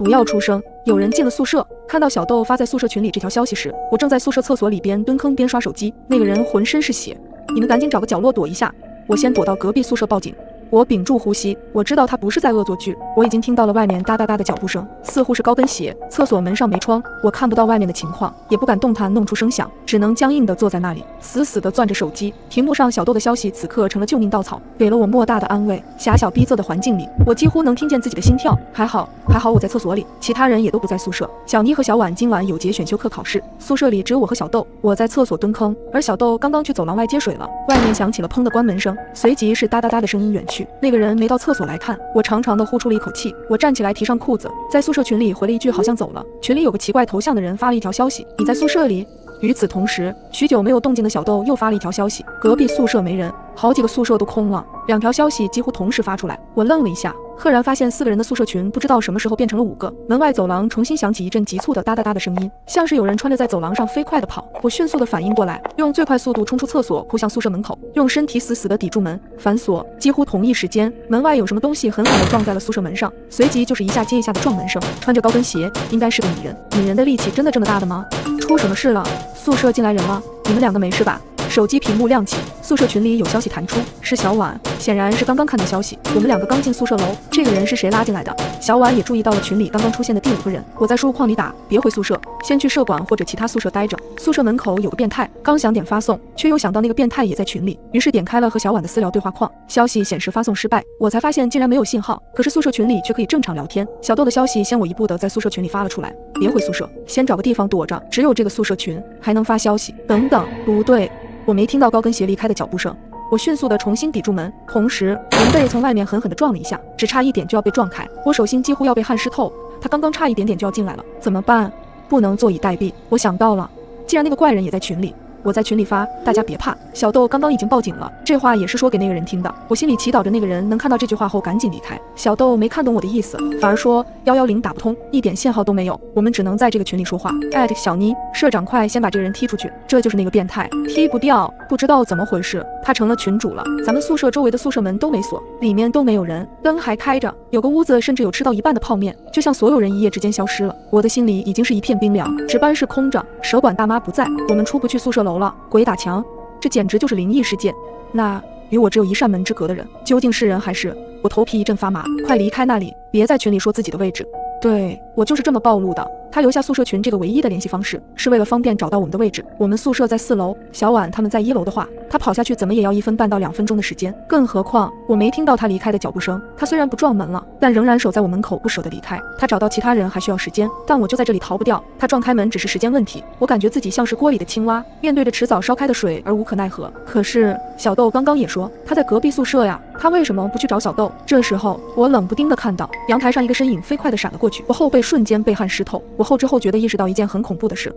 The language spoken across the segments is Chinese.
不要出声！有人进了宿舍，看到小豆发在宿舍群里这条消息时，我正在宿舍厕所里边蹲坑边刷手机。那个人浑身是血，你们赶紧找个角落躲一下。我先躲到隔壁宿舍报警。我屏住呼吸，我知道他不是在恶作剧。我已经听到了外面哒哒哒的脚步声，似乎是高跟鞋。厕所门上没窗，我看不到外面的情况，也不敢动弹弄出声响，只能僵硬地坐在那里，死死地攥着手机。屏幕上小豆的消息此刻成了救命稻草，给了我莫大的安慰。狭小逼仄的环境里，我几乎能听见自己的心跳。还好我在厕所里，其他人也都不在宿舍。小妮和小婉今晚有节选修课考试，宿舍里只有我和小豆。我在厕所蹲坑，而小豆刚刚去走廊外接水了。外面响起了砰的关门声，随即是哒哒哒的声音远去。那个人没到厕所来看。我长长的呼出了一口气，我站起来提上裤子，在宿舍群里回了一句好像走了。群里有个奇怪头像的人发了一条消息，你在宿舍里？与此同时，许久没有动静的小豆又发了一条消息，隔壁宿舍没人，好几个宿舍都空了。两条消息几乎同时发出来，我愣了一下，赫然发现4个人的宿舍群不知道什么时候变成了5个。门外走廊重新响起一阵急促的哒哒哒的声音，像是有人穿着在走廊上飞快地跑。我迅速地反应过来，用最快速度冲出厕所，扑向宿舍门口，用身体死死地抵住门，反锁。几乎同一时间，门外有什么东西狠狠地撞在了宿舍门上，随即就是一下接一下的撞门声。穿着高跟鞋，应该是个女人。女人的力气真的这么大的吗？出什么事了？宿舍进来人了？你们两个没事吧？手机屏幕亮起，宿舍群里有消息弹出，是小婉，显然是刚刚看到消息。我们两个刚进宿舍楼，这个人是谁拉进来的？小婉也注意到了群里刚刚出现的第5个人。我在输入框里打，别回宿舍，先去社管或者其他宿舍待着。宿舍门口有个变态，刚想点发送，却又想到那个变态也在群里，于是点开了和小婉的私聊对话框，消息显示发送失败。我才发现竟然没有信号，可是宿舍群里却可以正常聊天。小豆的消息先我一步的在宿舍群里发了出来，别回宿舍，先找个地方躲着，只有这个宿舍群还能发消息。等等，不对。我没听到高跟鞋离开的脚步声，我迅速地重新抵住门，同时门被从外面狠狠地撞了一下，只差一点就要被撞开，我手心几乎要被汗湿透。他刚刚差一点点就要进来了，怎么办？不能坐以待毙。我想到了，既然那个怪人也在群里，我在群里发，大家别怕，小豆刚刚已经报警了。这话也是说给那个人听的。我心里祈祷着那个人能看到这句话后赶紧离开。小豆没看懂我的意思，反而说110打不通，一点信号都没有，我们只能在这个群里说话。小妮，社长快先把这个人踢出去，这就是那个变态，踢不掉，不知道怎么回事，他成了群主了。咱们宿舍周围的宿舍门都没锁，里面都没有人，灯还开着，有个屋子甚至有吃到一半的泡面，就像所有人一夜之间消失了。我的心里已经是一片冰凉。值班室空着，舍管大妈不在，我们出不去宿舍楼了，鬼打墙，这简直就是灵异事件。那与我只有一扇门之隔的人究竟是人还是？我头皮一阵发麻，快离开那里，别在群里说自己的位置。对，我就是这么暴露的。他留下宿舍群这个唯一的联系方式，是为了方便找到我们的位置。我们宿舍在4楼，小婉他们在1楼的话，他跑下去怎么也要1分半到2分钟的时间。更何况我没听到他离开的脚步声，他虽然不撞门了，但仍然守在我门口不舍得离开。他找到其他人还需要时间，但我就在这里逃不掉。他撞开门只是时间问题。我感觉自己像是锅里的青蛙，面对着迟早烧开的水而无可奈何。可是小豆刚刚也说他在隔壁宿舍呀，他为什么不去找小豆？这时候我冷不丁地看到阳台上一个身影飞快地闪了过去，我后背瞬间被汗湿透。我后知后觉地意识到一件很恐怖的事。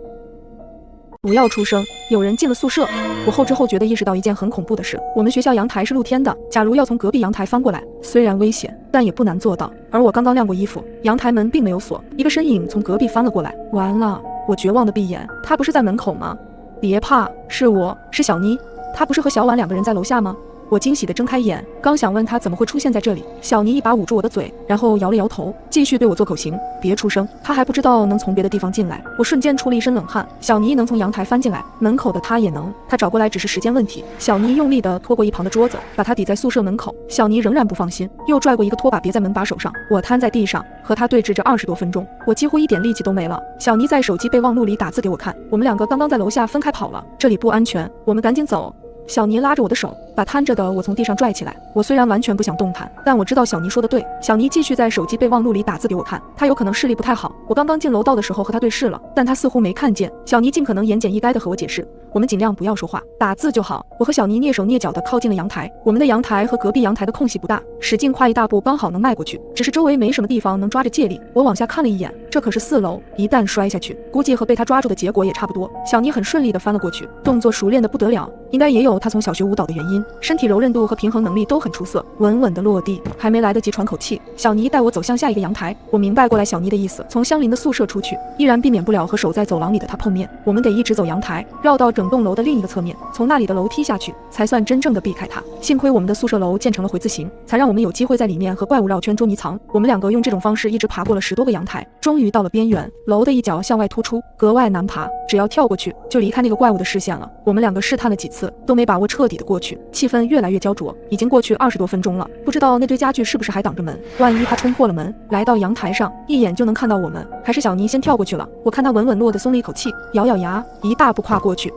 不要出声！有人进了宿舍。我后知后觉地意识到一件很恐怖的事。我们学校阳台是露天的，假如要从隔壁阳台翻过来，虽然危险，但也不难做到。而我刚刚晾过衣服，阳台门并没有锁，一个身影从隔壁翻了过来。完了！我绝望地闭眼，他不是在门口吗？别怕，是我，是小妮。他不是和小婉2个人在楼下吗？我惊喜地睁开眼，刚想问他怎么会出现在这里，小妮一把捂住我的嘴，然后摇了摇头，继续对我做口型，别出声。他还不知道能从别的地方进来。我瞬间出了一身冷汗。小妮能从阳台翻进来，门口的他也能，他找过来只是时间问题。小妮用力地拖过一旁的桌子，把他抵在宿舍门口。小妮仍然不放心，又拽过一个拖把别在门把手上。我瘫在地上，和他对峙着20多分钟，我几乎一点力气都没了。小妮在手机备忘录里打字给我看，我们2个刚刚在楼下分开跑了，这里不安全，我们赶紧走。小妮拉着我的手，把瘫着的我从地上拽起来。我虽然完全不想动弹，但我知道小妮说的对。小妮继续在手机备忘录里打字给我看，她有可能视力不太好。我刚刚进楼道的时候和她对视了，但她似乎没看见。小妮尽可能言简意赅地和我解释，我们尽量不要说话，打字就好。我和小妮蹑手蹑脚地靠近了阳台，我们的阳台和隔壁阳台的空隙不大，使劲跨一大步刚好能迈过去，只是周围没什么地方能抓着借力。我往下看了一眼，这可是4楼，一旦摔下去，估计和被他抓住的结果也差不多。小妮很顺利地翻了过去，动作熟练得不得了，应该也有有他从小学舞蹈的原因，身体柔韧度和平衡能力都很出色，稳稳的落地。还没来得及喘口气，小尼带我走向下一个阳台。我明白过来小尼的意思，从相邻的宿舍出去，依然避免不了和守在走廊里的他碰面。我们得一直走阳台，绕到整栋楼的另一个侧面，从那里的楼梯下去，才算真正的避开他。幸亏我们的宿舍楼建成了回字形，才让我们有机会在里面和怪物绕圈捉迷藏。我们两个用这种方式一直爬过了10多个阳台，终于到了边缘，楼的一角向外突出，格外难爬，只要跳过去就离开那个怪物的视线了。我们两个试探了几次，都没把握彻底的过去，气氛越来越焦灼。已经过去20多分钟了，不知道那堆家具是不是还挡着门，万一他冲破了门，来到阳台上，一眼就能看到我们。还是小尼先跳过去了，我看他稳稳落地松了一口气，咬咬牙，一大步跨过去。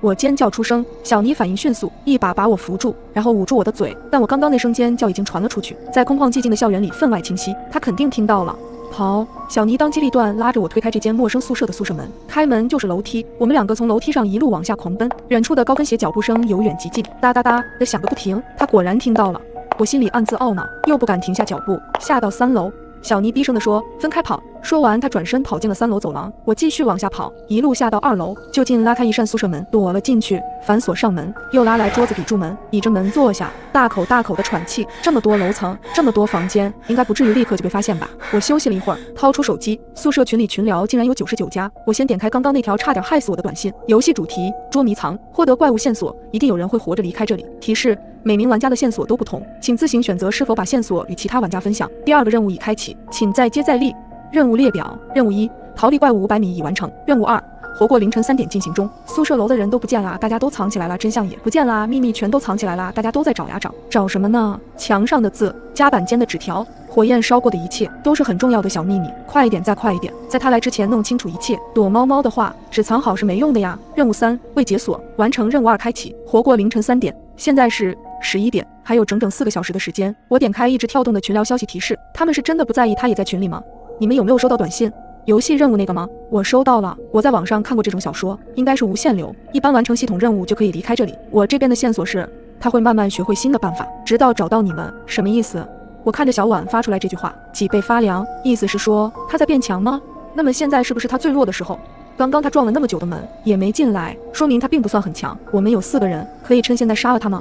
我尖叫出声，小尼反应迅速，一把把我扶住，然后捂住我的嘴。但我刚刚那声尖叫已经传了出去，在空旷寂静的校园里分外清晰，他肯定听到了。跑！小尼当机立断，拉着我推开这间陌生宿舍的宿舍门，开门就是楼梯。我们两个从楼梯上一路往下狂奔，远处的高跟鞋脚步声由远及近，哒哒哒的响个不停。他果然听到了，我心里暗自懊恼，又不敢停下脚步，下到3楼。小尼低声地说：“分开跑。”说完，他转身跑进了3楼走廊。我继续往下跑，一路下到2楼，就近拉开一扇宿舍门，躲了进去，反锁上门，又拉来桌子抵住门，倚着门坐下，大口大口的喘气。这么多楼层，这么多房间，应该不至于立刻就被发现吧？我休息了一会儿，掏出手机，宿舍群里群聊竟然有99加。我先点开刚刚那条差点害死我的短信，游戏主题：捉迷藏，获得怪物线索，一定有人会活着离开这里。提示：每名玩家的线索都不同，请自行选择是否把线索与其他玩家分享。第2个任务已开启，请再接再厉。任务列表：任务1，逃离怪物500米已完成。任务2，活过凌晨3点进行中。宿舍楼的人都不见啦，大家都藏起来了，真相也不见啦，秘密全都藏起来啦，大家都在找呀找，找什么呢？墙上的字，夹板间的纸条，火焰烧过的一切，都是很重要的小秘密。快一点，再快一点，在他来之前弄清楚一切。躲猫猫的话，只藏好是没用的呀。任务3，未解锁，完成。任务2开启，活过凌晨3点，现在是11点，还有整整4个小时的时间。我点开一直跳动的群聊消息提示，他们是真的不在意他也在群里吗？你们有没有收到短信？游戏任务那个吗？我收到了，我在网上看过这种小说，应该是无限流，一般完成系统任务就可以离开这里。我这边的线索是，他会慢慢学会新的办法，直到找到你们。什么意思？我看着小婉发出来这句话，脊背发凉，意思是说他在变强吗？那么现在是不是他最弱的时候？刚刚他撞了那么久的门也没进来，说明他并不算很强。我们有4个人，可以趁现在杀了他吗？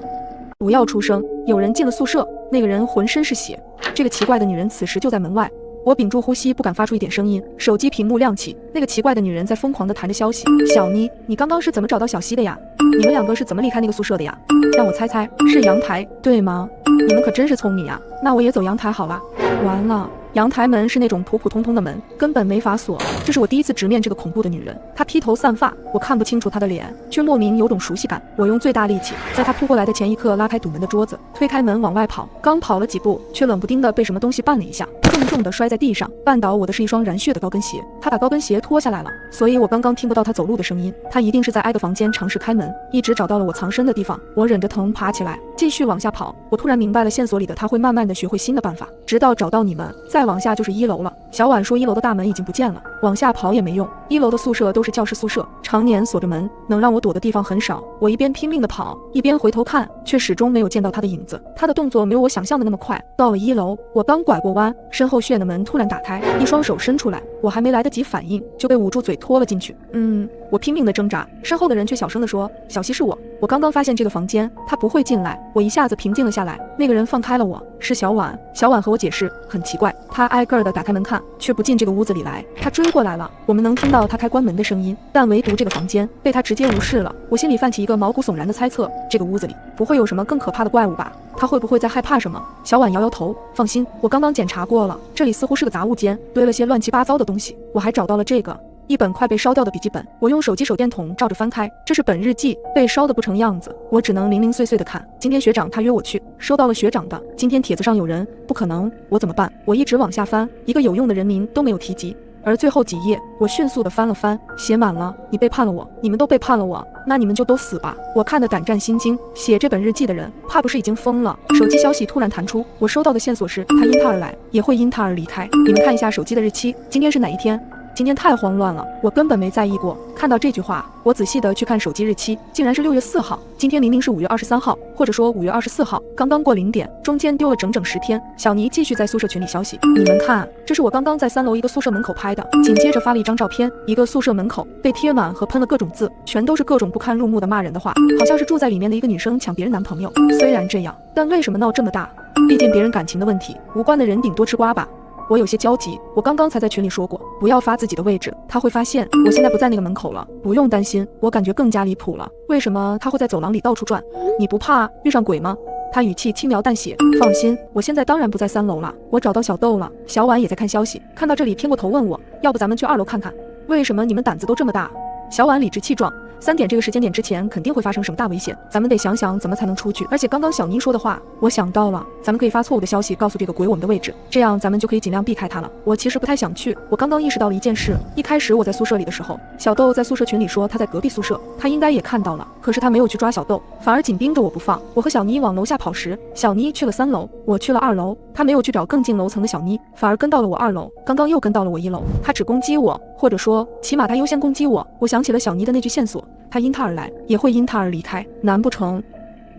不要出声，有人进了宿舍，那个人浑身是血。这个奇怪的女人此时就在门外。我屏住呼吸，不敢发出一点声音。手机屏幕亮起，那个奇怪的女人在疯狂地弹着消息。小妮，你刚刚是怎么找到小西的呀？你们2个是怎么离开那个宿舍的呀？让我猜猜，是阳台，对吗？你们可真是聪明呀！那我也走阳台好了。完了，阳台门是那种普普通通的门，根本没法锁。这是我第一次直面这个恐怖的女人。她披头散发，我看不清楚她的脸，却莫名有种熟悉感。我用最大力气，在她扑过来的前一刻拉开堵门的桌子，推开门往外跑。刚跑了几步，却冷不丁的被什么东西绊了一下，重重的摔在地上。绊倒我的是一双染血的高跟鞋。她把高跟鞋脱下来了，所以我刚刚听不到她走路的声音。她一定是在挨个房间尝试开门，一直找到了我藏身的地方。我忍着疼爬起来，继续往下跑。我突然明白了线索里的她会慢慢的学会新的办法，直到找到你们。再往下就是1楼了。小婉说1楼的大门已经不见了，往下跑也没用。1楼的宿舍都是教师宿舍，常年锁着门，能让我躲的地方很少。我一边拼命的跑，一边回头看，却始终没有见到他的影子。他的动作没有我想象的那么快。到了1楼，我刚拐过弯，身后血的门突然打开，一双手伸出来，我还没来得及反应，就被捂住嘴拖了进去。我拼命的挣扎，身后的人却小声地说：“小西是我，我刚刚发现这个房间，他不会进来。”我一下子平静了下来。那个人放开了我，是小婉。小婉和我解释，很奇怪，他挨个的打开门看，却不进这个屋子里来。他追过来了，我们能听到他开关门的声音，但唯独这个房间被他直接无视了。我心里泛起一个毛骨悚然的猜测，这个屋子里不会有什么更可怕的怪物吧？他会不会在害怕什么？小婉摇摇头，放心，我刚刚检查过了，这里似乎是个杂物间，堆了些乱七八糟的东西。我还找到了这个。一本快被烧掉的笔记本，我用手机手电筒照着翻开，这是本日记，被烧得不成样子，我只能零零碎碎的看。今天学长他约我去，收到了学长的。今天帖子上有人，不可能，我怎么办？我一直往下翻，一个有用的人名都没有提及。而最后几页，我迅速地翻了翻，写满了：你背叛了我，你们都背叛了我，那你们就都死吧。我看得胆战心惊，写这本日记的人怕不是已经疯了。手机消息突然弹出，我收到的线索是他因他而来，也会因他而离开。你们看一下手机的日期，今天是哪一天？今天太慌乱了，我根本没在意过。看到这句话，我仔细的去看手机日期，竟然是6月4号。今天明明是5月23号，或者说5月24号，刚刚过0点，中间丢了整整10天。小尼继续在宿舍群里消息，你们看，这是我刚刚在3楼一个宿舍门口拍的。紧接着发了一张照片，一个宿舍门口被贴满和喷了各种字，全都是各种不堪入目的骂人的话，好像是住在里面的一个女生抢别人男朋友。虽然这样，但为什么闹这么大？毕竟别人感情的问题，无关的人顶多吃瓜吧。我有些焦急，我刚刚才在群里说过，不要发自己的位置，他会发现我现在不在那个门口了。不用担心，我感觉更加离谱了。为什么他会在走廊里到处转？你不怕遇上鬼吗？他语气轻描淡写，放心，我现在当然不在3楼了，我找到小豆了。小婉也在看消息，看到这里偏过头问我，要不咱们去2楼看看？为什么你们胆子都这么大？小婉理直气壮，3点这个时间点之前肯定会发生什么大危险，咱们得想想怎么才能出去。而且刚刚小妮说的话，我想到了，咱们可以发错误的消息告诉这个鬼我们的位置，这样咱们就可以尽量避开他了。我其实不太想去，我刚刚意识到了一件事，一开始我在宿舍里的时候，小豆在宿舍群里说他在隔壁宿舍，他应该也看到了，可是他没有去抓小豆，反而紧盯着我不放。我和小妮往楼下跑时，小妮去了3楼，我去了2楼，他没有去找更近楼层的小妮，反而跟到了我2楼，刚刚又跟到了我1楼。他只攻击我，或者说起码他优先攻击我。我想起了小妮的那句线索，他因他而来，也会因他而离开。难不成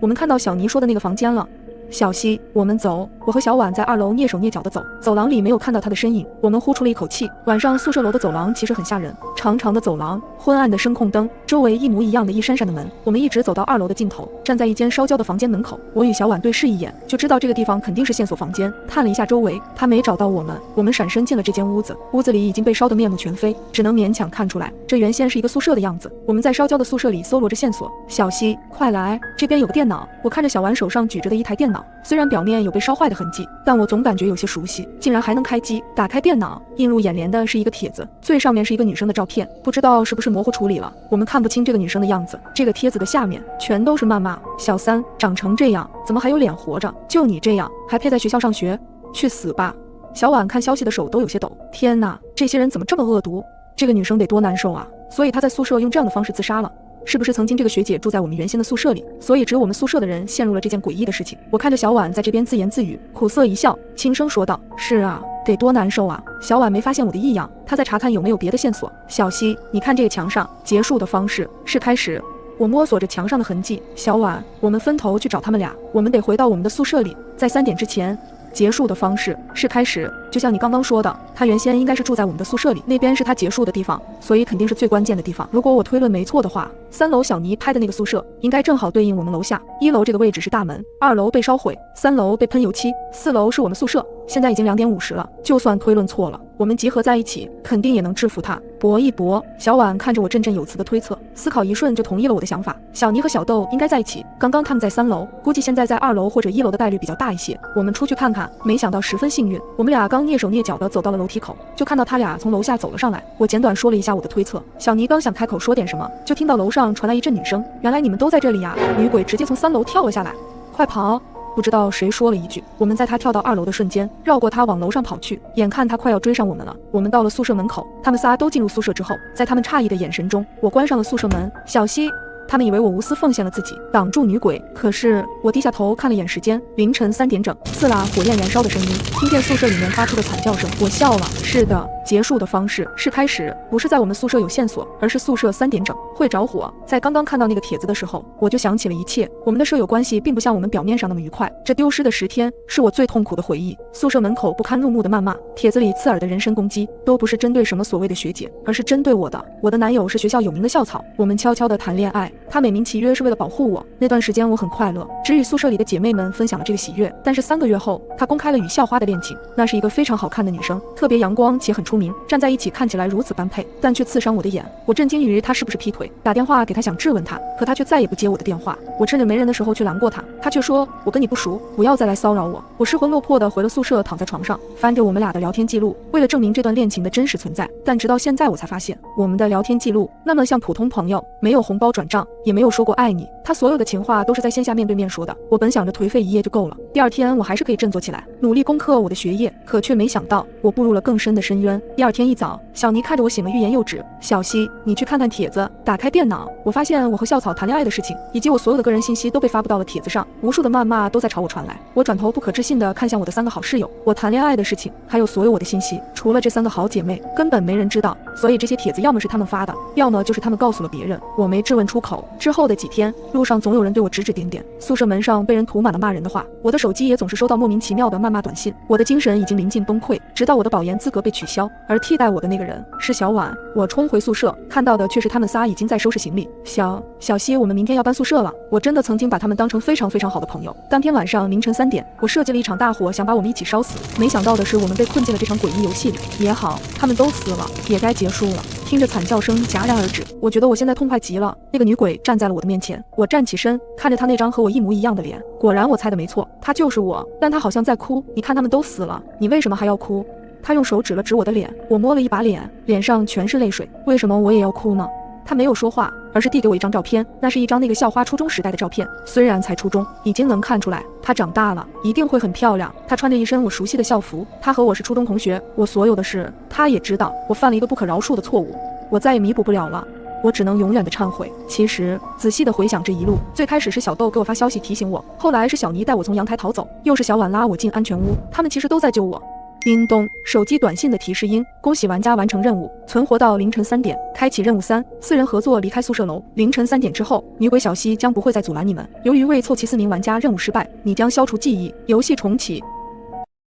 我们看到小妮说的那个房间了？小溪，我们走。我和小婉在2楼蹑手蹑脚地走，走廊里没有看到他的身影，我们呼出了一口气。晚上宿舍楼的走廊其实很吓人，长长的走廊，昏暗的声控灯，周围一模一样的一扇扇的门。我们一直走到2楼的尽头，站在一间烧焦的房间门口。我与小婉对视一眼，就知道这个地方肯定是线索房间。探了一下周围，他没找到我们，我们闪身进了这间屋子。屋子里已经被烧得面目全非，只能勉强看出来，这原先是一个宿舍的样子。我们在烧焦的宿舍里搜罗着线索。小溪，快来，这边有个电脑。我看着小婉手上举着的一台电脑，虽然表面有被烧坏的痕迹，但我总感觉有些熟悉，竟然还能开机。打开电脑，映入眼帘的是一个帖子，最上面是一个女生的照片，不知道是不是模糊处理了，我们看不清这个女生的样子。这个帖子的下面全都是谩骂，小三长成这样，怎么还有脸活着？就你这样，还配在学校上学？去死吧！小婉看消息的手都有些抖，天哪，这些人怎么这么恶毒？这个女生得多难受啊！所以她在宿舍用这样的方式自杀了。是不是曾经这个学姐住在我们原先的宿舍里，所以只有我们宿舍的人陷入了这件诡异的事情？我看着小婉在这边自言自语，苦涩一笑，轻声说道：是啊，得多难受啊。小婉没发现我的异样，她在查看有没有别的线索。小溪，你看这个墙上，结束的方式是开始。我摸索着墙上的痕迹，小婉，我们分头去找他们俩，我们得回到我们的宿舍里，在3点之前。结束的方式是开始，就像你刚刚说的，他原先应该是住在我们的宿舍里，那边是他结束的地方，所以肯定是最关键的地方。如果我推论没错的话，3楼小妮拍的那个宿舍应该正好对应我们楼下。1楼这个位置是大门，2楼被烧毁，3楼被喷油漆，4楼是我们宿舍。现在已经2点50了，就算推论错了，我们集合在一起，肯定也能制服他，搏一搏。小婉看着我振振有词的推测，思考一瞬就同意了我的想法。小妮和小豆应该在一起，刚刚他们在3楼，估计现在在2楼或者1楼的概率比较大一些。我们出去看看。没想到十分幸运，我们俩刚蹑手蹑脚地走到了楼梯口，就看到他俩从楼下走了上来。我简短说了一下我的推测。小妮刚想开口说点什么，就听到楼上传来一阵女声：原来你们都在这里呀！女鬼直接从3楼跳了下来，快跑！不知道谁说了一句，我们在他跳到2楼的瞬间，绕过他往楼上跑去。眼看他快要追上我们了，我们到了宿舍门口，他们仨都进入宿舍之后，在他们诧异的眼神中，我关上了宿舍门。小溪，他们以为我无私奉献了自己，挡住女鬼。可是我低下头看了眼时间，凌晨3点整，刺啦火焰燃烧的声音，听见宿舍里面发出的惨叫声。我笑了。是的，结束的方式是开始，不是在我们宿舍有线索，而是宿舍3点整会着火。在刚刚看到那个帖子的时候，我就想起了一切。我们的舍友关系并不像我们表面上那么愉快。这丢失的10天是我最痛苦的回忆。宿舍门口不堪入目的谩骂，帖子里刺耳的人身攻击，都不是针对什么所谓的学姐，而是针对我的。我的男友是学校有名的校草，我们悄悄地谈恋爱，他美名其曰是为了保护我。那段时间我很快乐，只与宿舍里的姐妹们分享了这个喜悦。但是3个月后，他公开了与校花的恋情，那是一个非常好看的女生，特别阳光且很出名，站在一起看起来如此般配，但却刺伤我的眼。我震惊于他是不是劈腿，打电话给他想质问他，可他却再也不接我的电话。我趁着没人的时候去拦过他，他却说我跟你不熟，不要再来骚扰我。我失魂落魄地回了宿舍，躺在床上翻着我们俩的聊天记录，为了证明这段恋情的真实存在。但直到现在我才发现，我们的聊天记录那么像普通朋友，没有红包转账，也没有说过爱你。他所有的情话都是在线下面对面说的。我本想着颓废一夜就够了，第2天我还是可以振作起来，努力攻克我的学业，可却没想到我步入了更深的深渊。第二天一早，小尼看着我擤了欲言又止。小西，你去看看帖子。打开电脑，我发现我和校草谈恋爱的事情，以及我所有的个人信息都被发布到了帖子上，无数的谩骂都在朝我传来。我转头不可置信地看向我的3个好室友，我谈恋爱的事情，还有所有我的信息，除了这3个好姐妹，根本没人知道。所以这些帖子要么是他们发的，要么就是他们告诉了别人，我没质问出口。之后的几天，路上总有人对我指指点点，宿舍门上被人涂满了骂人的话，我的手机也总是收到莫名其妙的谩骂短信。我的精神已经临近崩溃，直到我的保研资格被取消，而替代我的那个人是小婉。我冲回宿舍，看到的却是他们仨已经在收拾行李。小西，我们明天要搬宿舍了。我真的曾经把他们当成非常非常好的朋友。当天晚上凌晨3点，我设计了一场大火，想把我们一起烧死。没想到的是，我们被困进了这场诡异游戏里。也好，他们都死了，也该结束了。听着惨叫声戛然而止，我觉得我现在痛快极了。那个女鬼站在了我的面前，我站起身，看着她那张和我一模一样的脸，果然我猜的没错，她就是我。但她好像在哭。你看他们都死了，你为什么还要哭？她用手指了指我的脸，我摸了一把脸，脸上全是泪水。为什么我也要哭呢？她没有说话，而是递给我一张照片，那是一张那个校花初中时代的照片。虽然才初中，已经能看出来她长大了，一定会很漂亮。她穿着一身我熟悉的校服，她和我是初中同学。我所有的事，她也知道。我犯了一个不可饶恕的错误，我再也弥补不了了。我只能永远的忏悔。其实仔细的回想这一路，最开始是小豆给我发消息提醒我，后来是小尼带我从阳台逃走，又是小婉拉我进安全屋，他们其实都在救我。叮咚，手机短信的提示音，恭喜玩家完成任务，存活到凌晨3点，开启任务3，4人合作离开宿舍楼。凌晨3点之后，女鬼小西将不会再阻拦你们。由于未凑齐4名玩家，任务失败，你将消除记忆，游戏重启。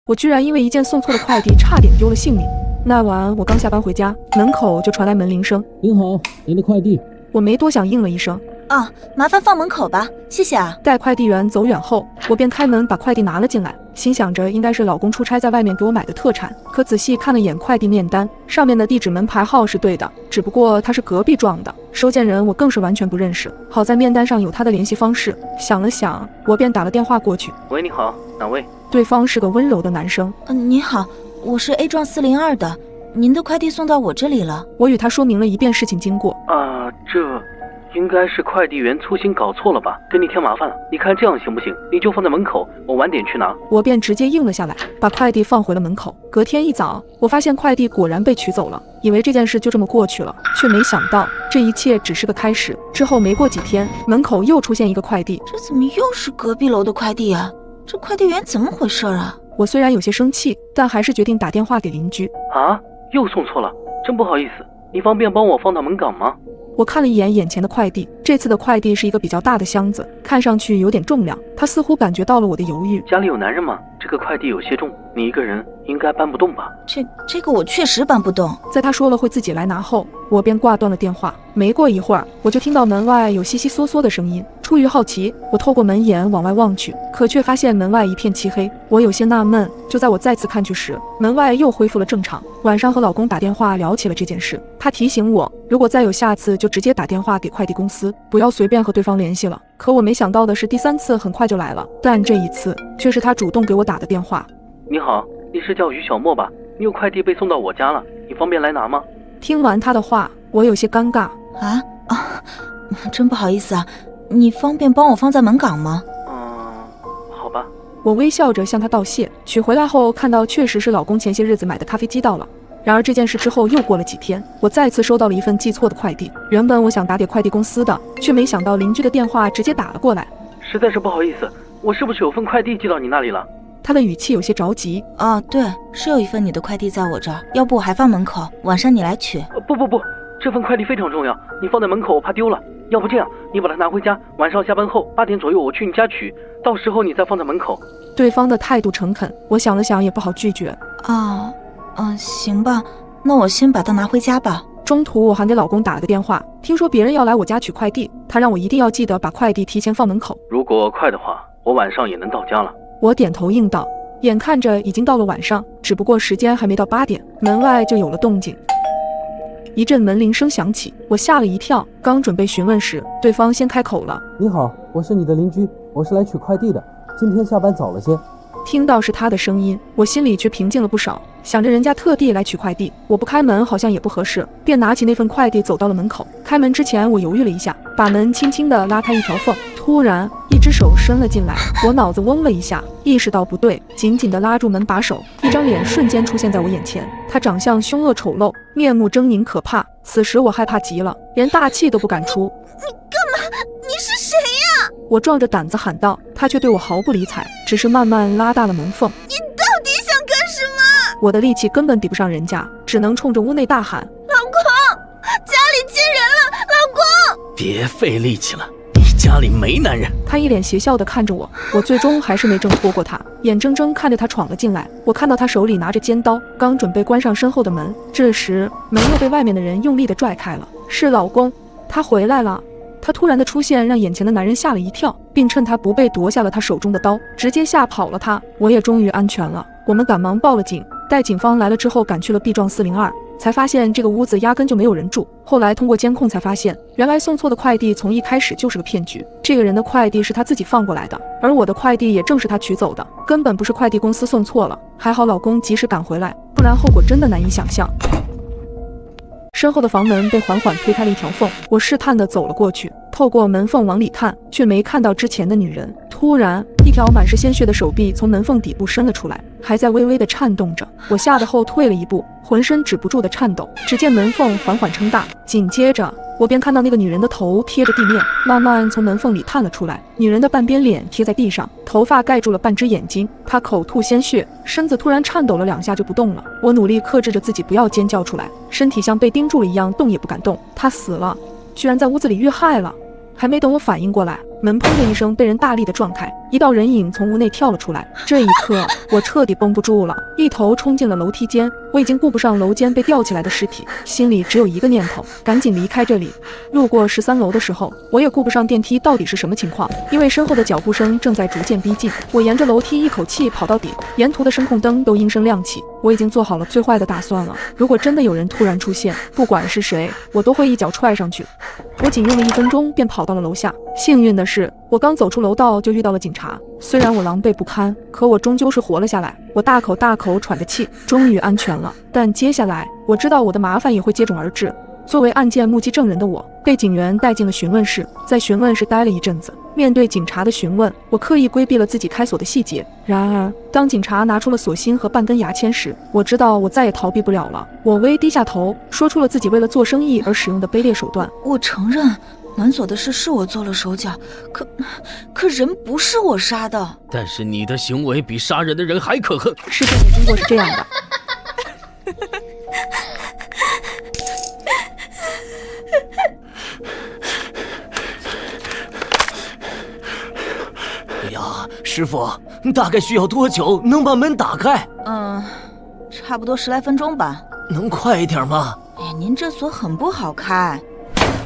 我居然因为一件送错的快递，差点丢了性命。那晚我刚下班回家，门口就传来门铃声。您好，您的快递。我没多想应了一声。啊，麻烦放门口吧，谢谢啊。待快递员走远后，我便开门把快递拿了进来，心想着应该是老公出差在外面给我买的特产。可仔细看了眼快递面单，上面的地址门牌号是对的，只不过他是隔壁撞的，收件人我更是完全不认识。好在面单上有他的联系方式，想了想，我便打了电话过去。喂，你好，哪位？对方是个温柔的男生。你好，我是 A 幢402的，您的快递送到我这里了。我与他说明了一遍事情经过。这应该是快递员粗心搞错了吧，给你添麻烦了。你看这样行不行？你就放在门口，我晚点去拿。我便直接应了下来，把快递放回了门口。隔天一早，我发现快递果然被取走了，以为这件事就这么过去了，却没想到这一切只是个开始。之后没过几天，门口又出现一个快递。这怎么又是隔壁楼的快递啊？这快递员怎么回事啊？我虽然有些生气，但还是决定打电话给邻居。又送错了，真不好意思，你方便帮我放到门岗吗？我看了一眼眼前的快递，这次的快递是一个比较大的箱子，看上去有点重量。他似乎感觉到了我的犹豫。家里有男人吗？这个快递有些重，你一个人应该搬不动吧？这个我确实搬不动。在他说了会自己来拿后，我便挂断了电话。没过一会儿，我就听到门外有悉悉嗦嗦的声音。出于好奇，我透过门眼往外望去，可却发现门外一片漆黑。我有些纳闷，就在我再次看去时，门外又恢复了正常。晚上和老公打电话聊起了这件事，他提醒我，如果再有下次就直接打电话给快递公司，不要随便和对方联系了。可我没想到的是，第3次很快就来了，但这一次却是他主动给我打的电话。你好，你是叫于小莫吧？你有快递被送到我家了，你方便来拿吗？听完他的话，我有些尴尬。真不好意思啊，你方便帮我放在门岗吗？好吧。我微笑着向他道谢，取回来后看到确实是老公前些日子买的咖啡机到了。然而这件事之后又过了几天，我再次收到了一份寄错的快递。原本我想打给快递公司的，却没想到邻居的电话直接打了过来。实在是不好意思，我是不是有份快递寄到你那里了？他的语气有些着急。对，是有一份你的快递在我这儿，要不我还放门口，晚上你来取。不，这份快递非常重要，你放在门口我怕丢了。要不这样，你把它拿回家，晚上下班后8点左右我去你家取，到时候你再放在门口。对方的态度诚恳，我想了想也不好拒绝。行吧，那我先把它拿回家吧。中途我还给老公打了个电话，听说别人要来我家取快递，他让我一定要记得把快递提前放门口。如果快的话，我晚上也能到家了。我点头应道。眼看着已经到了晚上，只不过时间还没到8点，门外就有了动静。一阵门铃声响起，我吓了一跳，刚准备询问时，对方先开口了。你好，我是你的邻居，我是来取快递的，今天下班早了些。听到是他的声音，我心里却平静了不少，想着人家特地来取快递，我不开门好像也不合适，便拿起那份快递走到了门口。开门之前我犹豫了一下，把门轻轻地拉开一条缝，突然，一只手伸了进来，我脑子嗡了一下，意识到不对，紧紧地拉住门把手。一张脸瞬间出现在我眼前，他长相凶恶丑陋，面目狰狞可怕。此时我害怕极了，连大气都不敢出。你干嘛？你是谁呀？我壮着胆子喊道，他却对我毫不理睬，只是慢慢拉大了门缝。你到底想干什么？我的力气根本抵不上人家，只能冲着屋内大喊：老公，家里接人了，老公！别费力气了，你家里没男人。他一脸邪笑地看着我，我最终还是没挣脱过他，眼睁睁看着他闯了进来。我看到他手里拿着尖刀，刚准备关上身后的门，这时门又被外面的人用力地拽开了。是老公，他回来了。他突然的出现让眼前的男人吓了一跳，并趁他不备夺下了他手中的刀，直接吓跑了他。我也终于安全了。我们赶忙报了警，待警方来了之后赶去了 B 幢402，才发现这个屋子压根就没有人住。后来通过监控才发现，原来送错的快递从一开始就是个骗局。这个人的快递是他自己放过来的，而我的快递也正是他取走的，根本不是快递公司送错了。还好老公及时赶回来，不然后果真的难以想象。身后的房门被缓缓推开了一条缝，我试探地走了过去，透过门缝往里看，却没看到之前的女人。突然，一条满是鲜血的手臂从门缝底部伸了出来，还在微微地颤动着。我吓得后退了一步，浑身止不住的颤抖。只见门缝缓缓撑大，紧接着我便看到那个女人的头贴着地面，慢慢从门缝里探了出来。女人的半边脸贴在地上，头发盖住了半只眼睛，她口吐鲜血，身子突然颤抖了2下就不动了。我努力克制着自己不要尖叫出来，身体像被钉住了一样，动也不敢动。她死了，居然在屋子里遇害了。还没等我反应过来，门砰的一声被人大力的撞开，一道人影从屋内跳了出来。这一刻，我彻底绷不住了，一头冲进了楼梯间。我已经顾不上楼间被吊起来的尸体，心里只有一个念头，赶紧离开这里。路过13楼的时候，我也顾不上电梯到底是什么情况，因为身后的脚步声正在逐渐逼近。我沿着楼梯一口气跑到底，沿途的声控灯都应声亮起。我已经做好了最坏的打算了，如果真的有人突然出现，不管是谁，我都会一脚踹上去。我仅用了1分钟便跑到了楼下，幸运的是，我刚走出楼道就遇到了警察。虽然我狼狈不堪，可我终究是活了下来。我大口大口喘着气，终于安全了。但接下来，我知道我的麻烦也会接踵而至。作为案件目击证人的我，被警员带进了询问室，在询问室待了一阵子。面对警察的询问，我刻意规避了自己开锁的细节。然而，当警察拿出了锁芯和半根牙签时，我知道我再也逃避不了了。我微低下头，说出了自己为了做生意而使用的卑劣手段。我承认，门锁的事是我做了手脚，可人不是我杀的。但是你的行为比杀人的人还可恨。事情的经过是这样的。哎呀，师傅，大概需要多久能把门打开？差不多10来分钟吧。能快一点吗？哎，您这锁很不好开。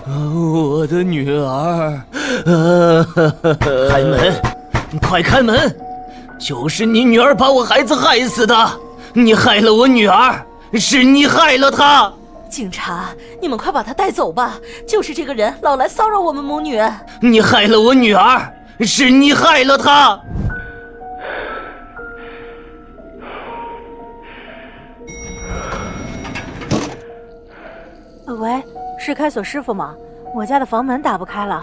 我的女儿，开门，快开门！就是你女儿把我孩子害死的，你害了我女儿，是你害了她。警察，你们快把她带走吧！就是这个人老来骚扰我们母女。你害了我女儿，是你害了她。喂，是开锁师傅吗？我家的房门打不开了。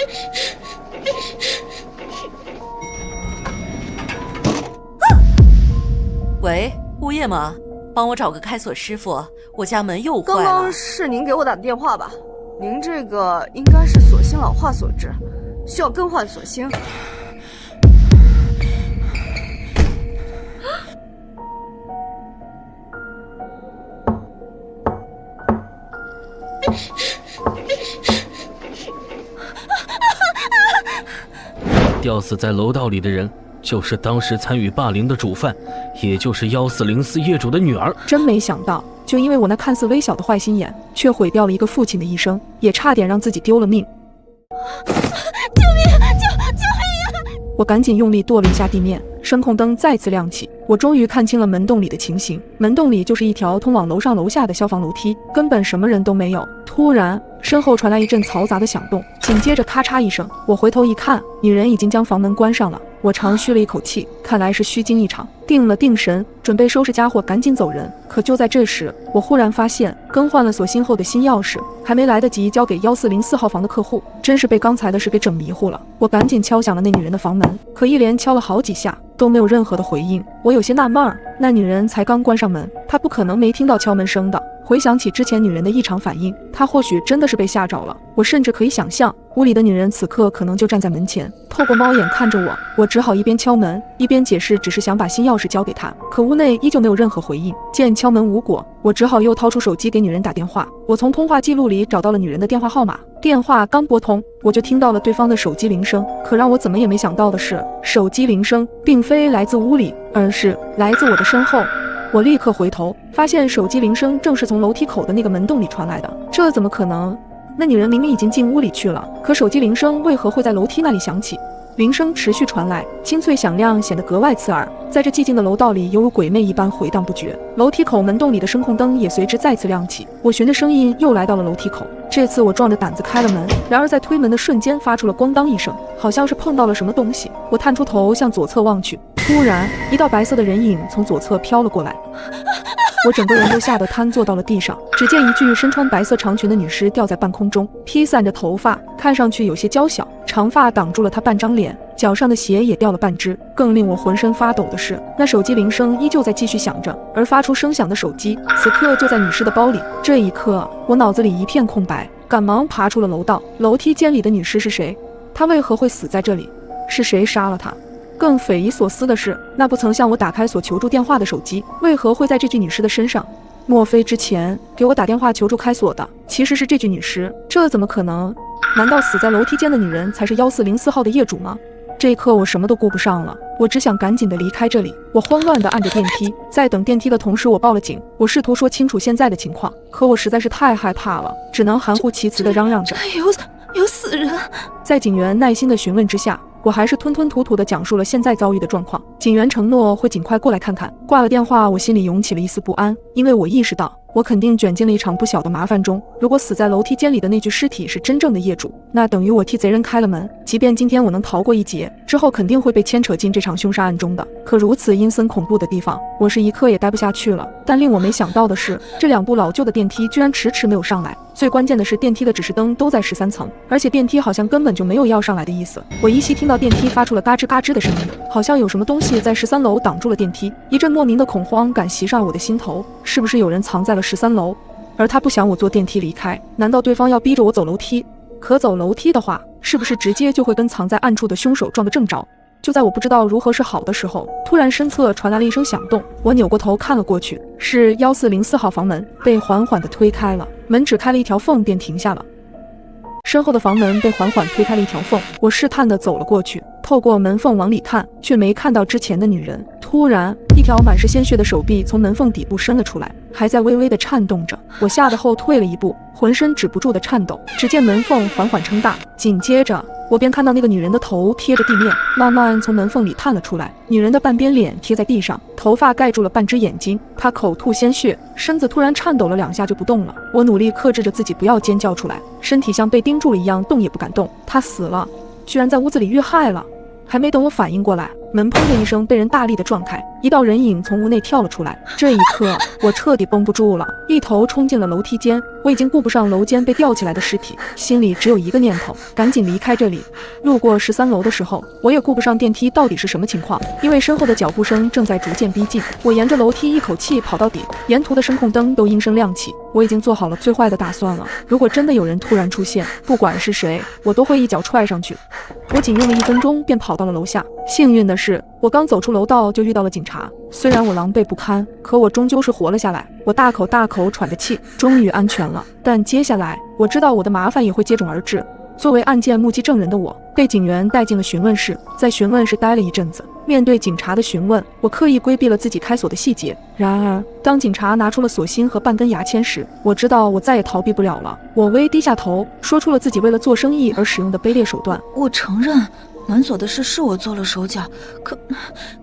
喂，物业吗？帮我找个开锁师傅，我家门又坏了。刚刚是您给我打的电话吧？您这个应该是锁芯老化所致，需要更换锁芯。吊死在楼道里的人，就是当时参与霸凌的主犯，也就是1404业主的女儿。真没想到，就因为我那看似微小的坏心眼，却毁掉了一个父亲的一生，也差点让自己丢了命。救命！救命！我赶紧用力跺了一下地面，声控灯再次亮起，我终于看清了门洞里的情形。门洞里就是一条通往楼上楼下的消防楼梯，根本什么人都没有。突然，身后传来一阵嘈杂的响动，紧接着咔嚓一声，我回头一看，女人已经将房门关上了。我长吁了一口气，看来是虚惊一场，定了定神，准备收拾家伙赶紧走人。可就在这时，我忽然发现更换了锁芯后的新钥匙还没来得及交给1404号房的客户，真是被刚才的事给整迷糊了。我赶紧敲响了那女人的房门，可一连敲了好几下都没有任何的回应。我有些纳闷儿，那女人才刚关上门，她不可能没听到敲门声的。回想起之前女人的异常反应，她或许真的是被吓着了。我甚至可以想象，屋里的女人此刻可能就站在门前，透过猫眼看着我。我只好一边敲门一边解释，只是想把新钥匙交给她。可屋内依旧没有任何回应。见敲门无果，我只好又掏出手机给女人打电话。我从通话记录里找到了女人的电话号码，电话刚拨通，我就听到了对方的手机铃声。可让我怎么也没想到的是，手机铃声并非来自屋里，而是来自我的身后。我立刻回头，发现手机铃声正是从楼梯口的那个门洞里传来的。这怎么可能？那女人明明已经进屋里去了，可手机铃声为何会在楼梯那里响起？铃声持续传来，清脆响亮，显得格外刺耳，在这寂静的楼道里犹如鬼魅一般回荡不绝。楼梯口门洞里的声控灯也随之再次亮起。我循着声音又来到了楼梯口，这次我壮着胆子开了门，然而在推门的瞬间发出了咣当一声，好像是碰到了什么东西。我探出头向左侧望去，突然一道白色的人影从左侧飘了过来，我整个人都吓得瘫坐到了地上。只见一具身穿白色长裙的女尸吊在半空中，披散着头发，看上去有些娇小，长发挡住了她半张脸，脚上的鞋也掉了半只。更令我浑身发抖的是，那手机铃声依旧在继续响着，而发出声响的手机此刻就在女尸的包里。这一刻，我脑子里一片空白，赶忙爬出了楼道。楼梯间里的女尸是谁？她为何会死在这里？是谁杀了她？更匪夷所思的是，那不曾向我打开所求助电话的手机，为何会在这具女尸的身上？莫非之前给我打电话求助开锁的其实是这具女尸？这怎么可能？难道死在楼梯间的女人才是1404号的业主吗？这一刻我什么都顾不上了，我只想赶紧的离开这里。我慌乱地按着电梯，在等电梯的同时我报了警。我试图说清楚现在的情况，可我实在是太害怕了，只能含糊其辞地嚷嚷着有死人。在警员耐心的询问之下，我还是吞吞吐吐地讲述了现在遭遇的状况。警员承诺会尽快过来看看。挂了电话，我心里涌起了一丝不安，因为我意识到我肯定卷进了一场不小的麻烦中。如果死在楼梯间里的那具尸体是真正的业主，那等于我替贼人开了门。即便今天我能逃过一劫，之后肯定会被牵扯进这场凶杀案中的。可如此阴森恐怖的地方，我是一刻也待不下去了。但令我没想到的是，这2部老旧的电梯居然迟迟没有上来。最关键的是，电梯的指示灯都在13层，而且电梯好像根本就没有要上来的意思。我依稀听到电梯发出了嘎吱嘎吱的声音，好像有什么东西在13楼挡住了电梯。一阵莫名的恐慌感袭上我的心头，是不是有人藏在了13楼？而他不想我坐电梯离开，难道对方要逼着我走楼梯？可走楼梯的话，是不是直接就会跟藏在暗处的凶手撞个正着？就在我不知道如何是好的时候，突然身侧传来了一声响动。我扭过头看了过去，是1404号房门被缓缓地推开了，门只开了一条缝便停下了。身后的房门被缓缓推开了一条缝，我试探地走了过去，透过门缝往里看，却没看到之前的女人。突然，一条满是鲜血的手臂从门缝底部伸了出来，还在微微地颤动着。我吓得后退了一步，浑身止不住的颤抖。只见门缝缓缓撑大，紧接着我便看到那个女人的头贴着地面，慢慢从门缝里探了出来。女人的半边脸贴在地上，头发盖住了半只眼睛，她口吐鲜血，身子突然颤抖了2下就不动了。我努力克制着自己不要尖叫出来，身体像被钉住了一样，动也不敢动。她死了，居然在屋子里遇害了。还没等我反应过来，门砰的一声被人大力的撞开，一道人影从屋内跳了出来。这一刻，我彻底绷不住了，一头冲进了楼梯间。我已经顾不上楼间被吊起来的尸体，心里只有一个念头，赶紧离开这里。路过13楼的时候，我也顾不上电梯到底是什么情况，因为身后的脚步声正在逐渐逼近。我沿着楼梯一口气跑到底，沿途的声控灯都应声亮起。我已经做好了最坏的打算了，如果真的有人突然出现，不管是谁，我都会一脚踹上去。我仅用了1分钟便跑到了楼下，幸运的是，我刚走出楼道就遇到了警察。虽然我狼狈不堪，可我终究是活了下来。我大口大口喘着气，终于安全了。但接下来，我知道我的麻烦也会接踵而至。作为案件目击证人的我，被警员带进了询问室，在询问室待了一阵子。面对警察的询问，我刻意规避了自己开锁的细节。然而，当警察拿出了锁芯和半根牙签时，我知道我再也逃避不了了。我微低下头，说出了自己为了做生意而使用的卑劣手段。我承认，门锁的事是我做了手脚，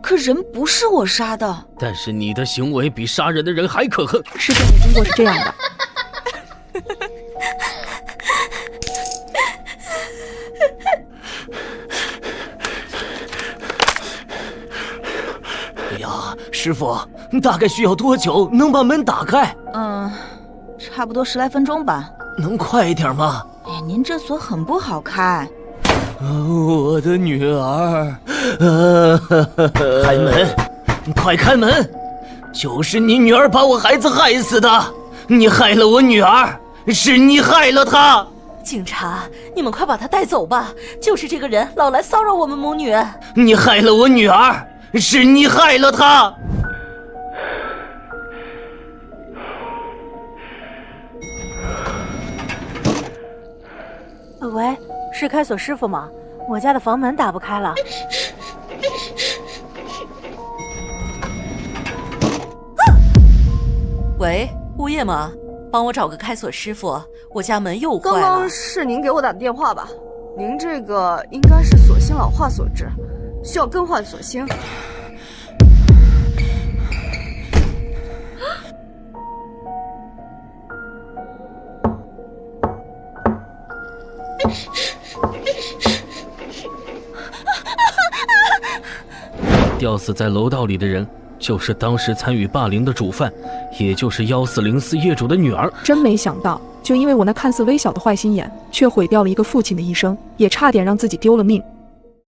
可人不是我杀的。但是你的行为比杀人的人还可恨。事情的经过是这样的。师傅，大概需要多久能把门打开？差不多10来分钟吧。能快一点吗？哎，您这锁很不好开。我的女儿，开门！快开门！就是你女儿把我孩子害死的，你害了我女儿，是你害了她。警察，你们快把他带走吧！就是这个人老来骚扰我们母女。你害了我女儿，是你害了她。喂，是开锁师傅吗？我家的房门打不开了。喂，物业吗？帮我找个开锁师傅，我家门又坏了。刚刚是您给我打的电话吧？您这个应该是锁芯老化所致，需要更换锁芯。吊死在楼道里的人，就是当时参与霸凌的主犯，也就是1404业主的女儿。真没想到，就因为我那看似微小的坏心眼，却毁掉了一个父亲的一生，也差点让自己丢了命。